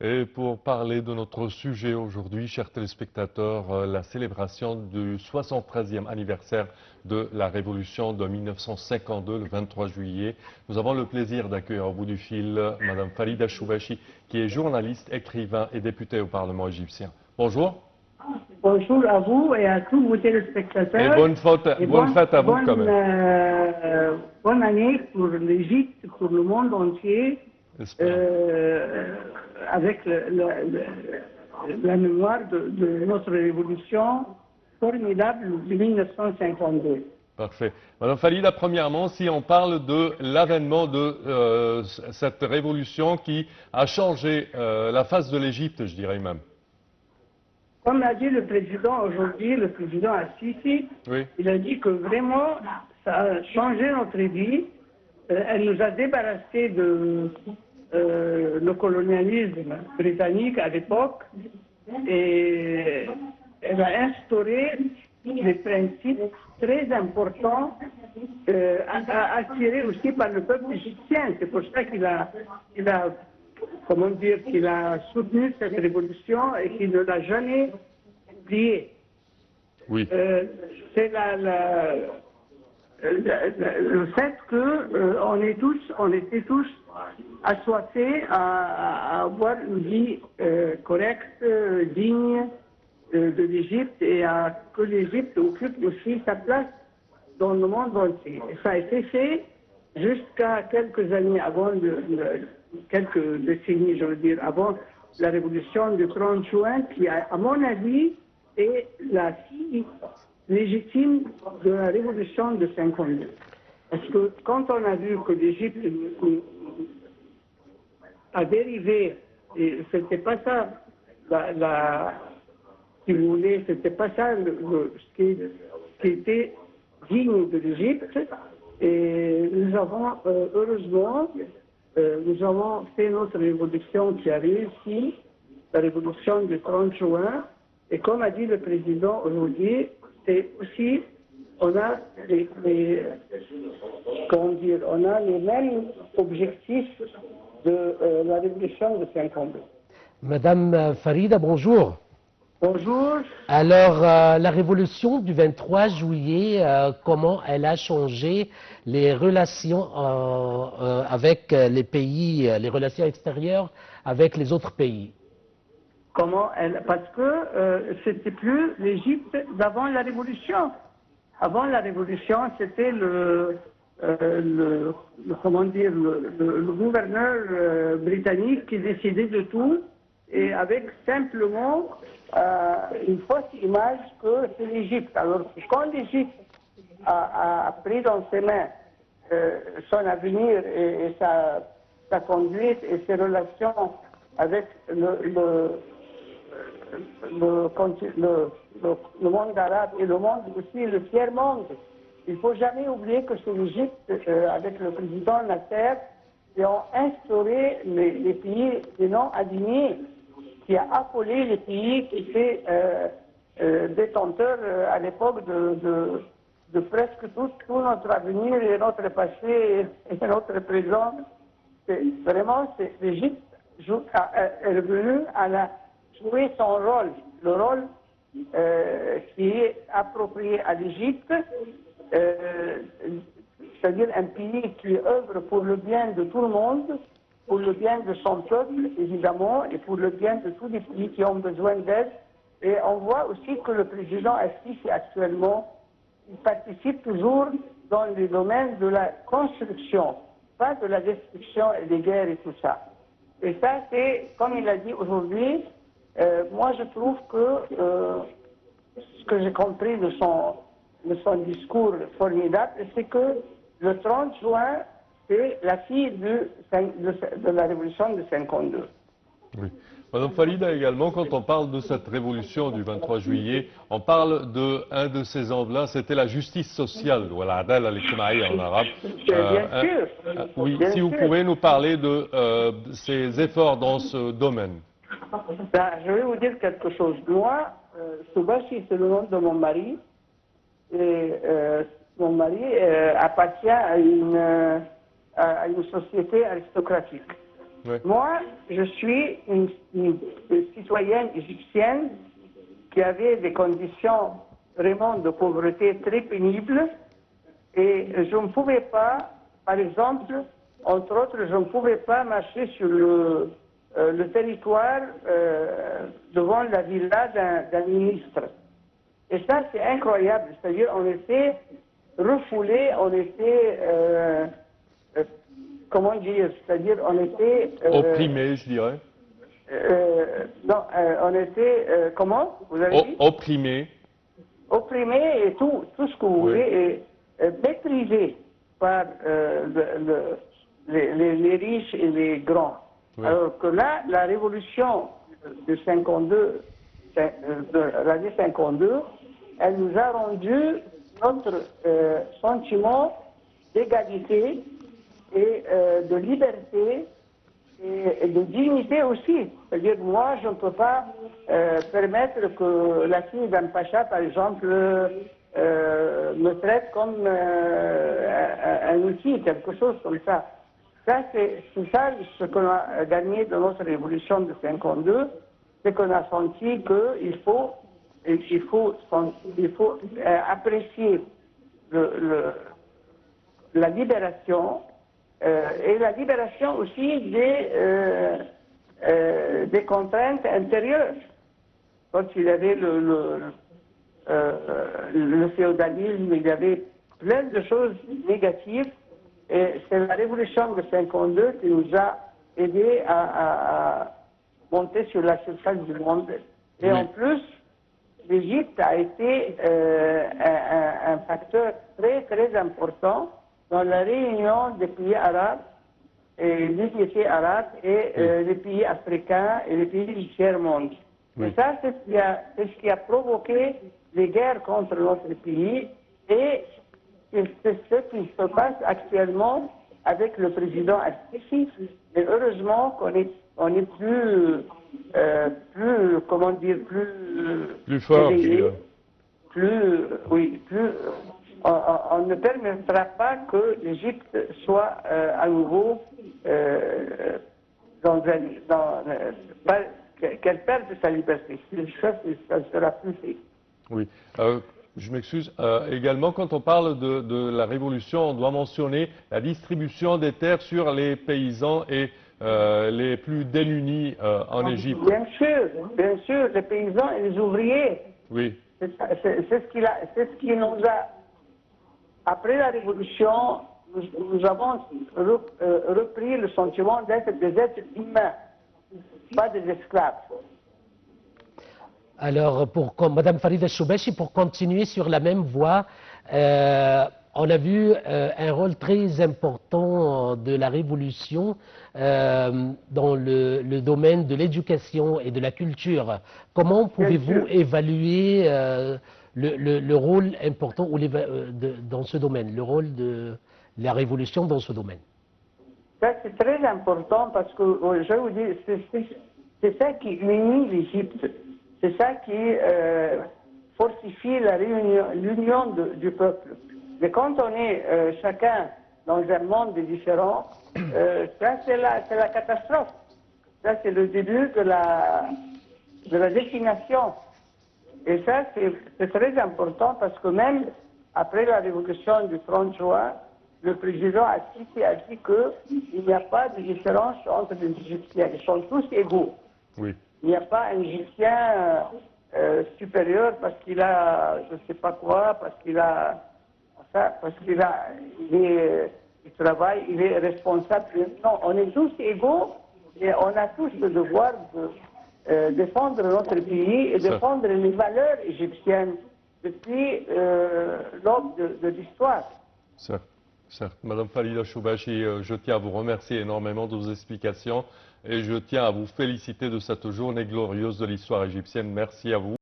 Et pour parler de notre sujet aujourd'hui, chers téléspectateurs, la célébration du 73e anniversaire de la Révolution de 1952, le 23 juillet, nous avons le plaisir d'accueillir au bout du fil Madame Farida Choubachi, qui est journaliste, écrivain et députée au Parlement égyptien. Bonjour. Bonjour à vous et à tous vos téléspectateurs. Et bonne fête à vous quand même. Bonne année pour l'Égypte, pour le monde entier, avec la mémoire de notre révolution formidable de 1952. Parfait. Madame Farida, premièrement, si on parle de l'avènement de cette révolution qui a changé la face de l'Égypte, je dirais même. Comme l'a dit le président aujourd'hui, le président Assisi, oui. Il a dit que vraiment, ça a changé notre vie. Elle nous a débarrassés de le colonialisme britannique à l'époque et elle a instauré des principes très importants attirés aussi par le peuple égyptien. C'est pour ça qu'il a soutenu cette révolution et qu'il ne l'a jamais oubliée. Oui. C'est le fait qu'on était tous assoiffés à avoir une vie correcte, digne de l'Égypte et à que l'Égypte occupe aussi sa place dans le monde entier. Et ça a été fait jusqu'à quelques années avant, quelques décennies, je veux dire, avant la révolution du 30 juin, qui, à mon avis, est la fille légitime de la révolution de 52. Parce que quand on a vu que l'Égypte a dérivé, et c'était pas ça, si vous voulez, c'était pas ça ce qui était digne de l'Égypte, et nous avons, heureusement, nous avons fait notre révolution qui a réussi, la révolution du 30 juin, et comme a dit le président aujourd'hui, c'est aussi, on a les mêmes objectifs de la révolution de 52. Madame Farida, bonjour. Bonjour. Alors, la révolution du 23 juillet, comment elle a changé les relations avec les pays, les relations extérieures avec les autres pays? Parce que c'était plus l'Égypte d'avant la Révolution. Avant la Révolution, c'était le gouverneur britannique qui décidait de tout, et avec simplement une fausse image que c'est l'Égypte. Alors, quand l'Égypte a pris dans ses mains son avenir et sa conduite et ses relations avec le monde arabe et le monde aussi, le tiers-monde. Il ne faut jamais oublier que c'est l'Égypte, avec le président Nasser, qui ont instauré les pays des non-alignés, qui a affolé les pays qui étaient détenteurs à l'époque de presque tout notre avenir et notre passé et notre présent. Vraiment, l'Égypte est revenue à jouer son rôle, le rôle qui est approprié à l'Égypte, c'est-à-dire un pays qui œuvre pour le bien de tout le monde, pour le bien de son peuple, évidemment, et pour le bien de tous les pays qui ont besoin d'aide. Et on voit aussi que le président Assisi, actuellement, il participe toujours dans les domaines de la construction, pas de la destruction et des guerres et tout ça. Et ça, c'est, comme il a dit aujourd'hui, moi je trouve que ce que j'ai compris de son discours formidable, c'est que le 30 juin, c'est la fille de la révolution de 52. Oui. Madame Farida, également, quand on parle de cette révolution du 23 juillet, on parle d'un de ces angles-là, c'était la justice sociale, ou al-adala al-ijtimaïa en arabe. Bien sûr. Oui, bien si vous sûr. pouvez nous parler de ces efforts dans ce domaine. Ben, je vais vous dire quelque chose. Moi, Choubachi, c'est le nom de mon mari, et mon mari appartient à une société aristocratique. Oui. Moi, je suis une citoyenne égyptienne qui avait des conditions vraiment de pauvreté très pénibles et je ne pouvais pas, par exemple, entre autres, je ne pouvais pas marcher sur le territoire devant la villa d'un ministre. Et ça, c'est incroyable. C'est-à-dire, on était refoulés, on était, comment dire, c'est-à-dire, on était... Opprimé, je dirais. Non, on était, comment vous avez dit? Opprimé. Opprimés et tout ce que vous voulez, et méprisés par les riches et les grands. Oui. Alors que là, la révolution de 52, de l'année 52, elle nous a rendu notre sentiment d'égalité et de liberté et de dignité aussi. C'est-à-dire, moi, je ne peux pas permettre que la fille d'un pacha, par exemple, me traite comme un outil, quelque chose comme ça. Ça, c'est ça ce qu'on a gagné de notre révolution de 52, c'est qu'on a senti qu'il faut apprécier la libération et la libération aussi des contraintes intérieures. Quand il y avait le féodalisme, il y avait plein de choses négatives. Et c'est la révolution de 52 qui nous a aidés à monter sur la surface du monde. Et en plus, l'Égypte a été un facteur très, très important dans la réunion des pays arabes, et l'unité arabe et les pays africains et les pays du tiers-monde. Et ça, c'est ce qui a provoqué les guerres contre notre pays et c'est ce qui se passe actuellement avec le président Al-Sisi. Et heureusement qu'on est plus, comment dire, plus fort. éveillé, on ne permettra pas que l'Égypte soit à nouveau qu'elle perde sa liberté. Ça sera plus fait. Oui. Je m'excuse. Également, quand on parle de la révolution, on doit mentionner la distribution des terres sur les paysans et les plus démunis en Égypte. Bien sûr, les paysans et les ouvriers. Oui. C'est ce qui nous a... Après la révolution, nous avons repris le sentiment d'être des êtres humains, pas des esclaves. Alors, Madame Farida Choubechi, pour continuer sur la même voie, on a vu un rôle très important de la Révolution dans le domaine de l'éducation et de la culture. Comment pouvez-vous évaluer le rôle important dans ce domaine, le rôle de la Révolution dans ce domaine? Ça, c'est très important parce que, je vais vous dire, c'est ça qui unit l'Égypte. C'est ça qui fortifie l'union du peuple. Mais quand on est chacun dans un monde différent, ça c'est la catastrophe. Ça c'est le début de la définition. Et ça c'est très important parce que même après la révolution du 30 juin, le président Al-Sisi a dit qu'il n'y a pas de différence entre les Égyptiens. Ils sont tous égaux. Oui. Il n'y a pas un Égyptien supérieur parce qu'il a, je ne sais pas quoi, il travaille, il est responsable. Non, on est tous égaux et on a tous le devoir de défendre notre pays et défendre les valeurs égyptiennes depuis l'aube de l'histoire. Certes. Madame Farida Choubechi, je tiens à vous remercier énormément de vos explications et je tiens à vous féliciter de cette journée glorieuse de l'histoire égyptienne. Merci à vous.